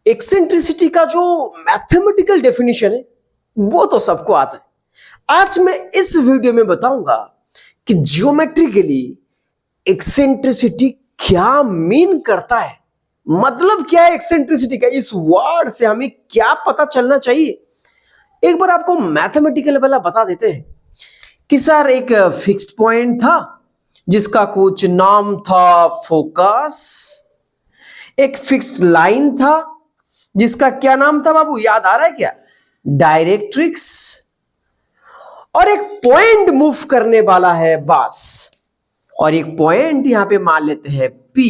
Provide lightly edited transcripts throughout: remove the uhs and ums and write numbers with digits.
Eccentricity का जो mathematical definition है वो तो सबको आता है। आज मैं इस वीडियो में बताऊंगा कि जियोमेट्रिकली एक्सेंट्रिसिटी क्या मीन करता है, मतलब क्या है एक्सेंट्रिसिटी का, इस वर्ड से हमें क्या पता चलना चाहिए। एक बार आपको मैथमेटिकल वाला बता देते हैं कि सर एक फिक्स्ड पॉइंट था जिसका कुछ नाम था फोकस, एक फिक्स्ड लाइन था जिसका क्या नाम था बाबू, याद आ रहा है क्या, डायरेक्ट्रिक्स, और एक पॉइंट मूव करने वाला है बस, और एक पॉइंट यहां पे मान लेते हैं P।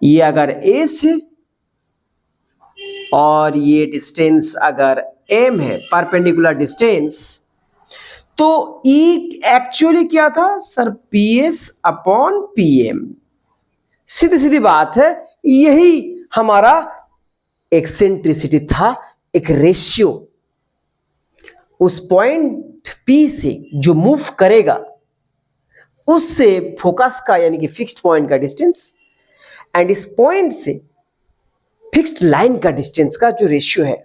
ये अगर A से और ये डिस्टेंस अगर M है, परपेंडिकुलर डिस्टेंस, तो E एक्चुअली क्या था सर, PS अपॉन PM। सीधी सीधी बात है, यही हमारा एक्सेंट्रिसिटी था, एक रेशियो। उस पॉइंट P से जो मूव करेगा उससे फोकस का यानी कि फिक्स्ड पॉइंट का डिस्टेंस, एंड इस पॉइंट से फिक्स्ड लाइन का डिस्टेंस का जो रेशियो है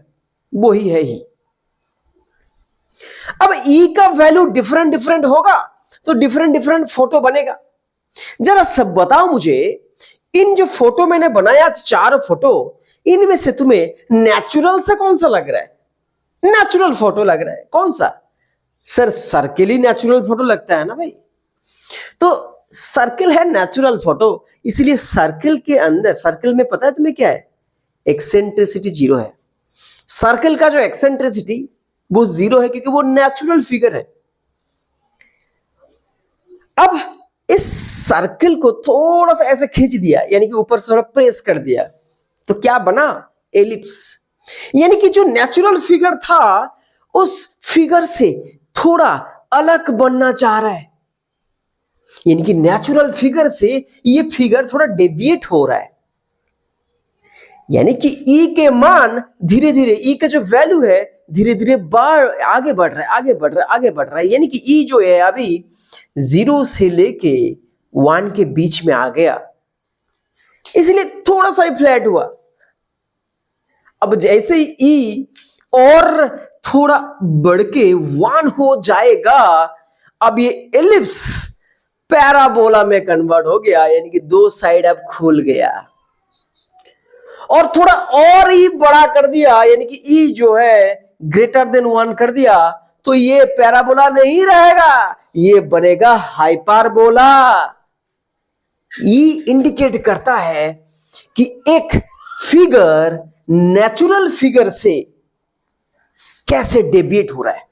वो ही है ही। अब E का वैल्यू डिफरेंट डिफरेंट होगा तो डिफरेंट डिफरेंट फोटो बनेगा। जरा सब बताओ मुझे, इन जो फोटो मैंने बनाया, 4 फोटो, इनमें से तुम्हें नेचुरल से कौन सा लग रहा है? नेचुरल फोटो लग रहा है। कौन सा? सर सर्किल ही नेचुरल फोटो लगता है ना भाई। तो सर्किल है नेचुरल फोटो, इसलिए सर्किल के अंदर, सर्किल में पता है तुम्हें क्या है, एक्सेंट्रिसिटी 0 है। सर्किल का जो एक्सेंट्रिसिटी वो 0 है क्योंकि वो नेचुरल फिगर है। अब इस सर्किल को थोड़ा सा ऐसे खींच दिया, यानी कि ऊपर से थोड़ा प्रेस कर दिया, तो क्या बना, एलिप्स। यानी कि जो नेचुरल फिगर था उस फिगर से थोड़ा अलग बनना चाह रहा है, यानी कि नेचुरल फिगर से ये फिगर थोड़ा डेविएट हो रहा है, यानी कि E के मान धीरे धीरे, E का जो वैल्यू है धीरे धीरे आगे बढ़ रहा है, आगे बढ़ रहा है, आगे बढ़ रहा है, यानी कि E जो है अभी 0 से लेके 1 के बीच में आ गया, इसलिए थोड़ा सा ही फ्लैट हुआ। अब जैसे ही E और थोड़ा बढ़ के 1 हो जाएगा, अब ये एलिप्स पैराबोला में कन्वर्ट हो गया, यानी कि 2 साइड अब खुल गया, और थोड़ा और ही बड़ा कर दिया, यानी कि E जो है ग्रेटर देन 1 कर दिया, तो ये पैराबोला नहीं रहेगा, ये बनेगा हाइपरबोला। E इंडिकेट करता है कि एक फिगर नेचुरल फिगर से कैसे डेविएट हो रहा है।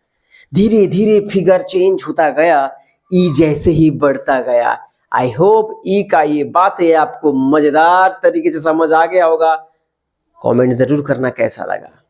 धीरे धीरे फिगर चेंज होता गया, E जैसे ही बढ़ता गया। आई होप E का ये बातें आपको मजेदार तरीके से समझ आ गया होगा। कमेंट जरूर करना कैसा लगा।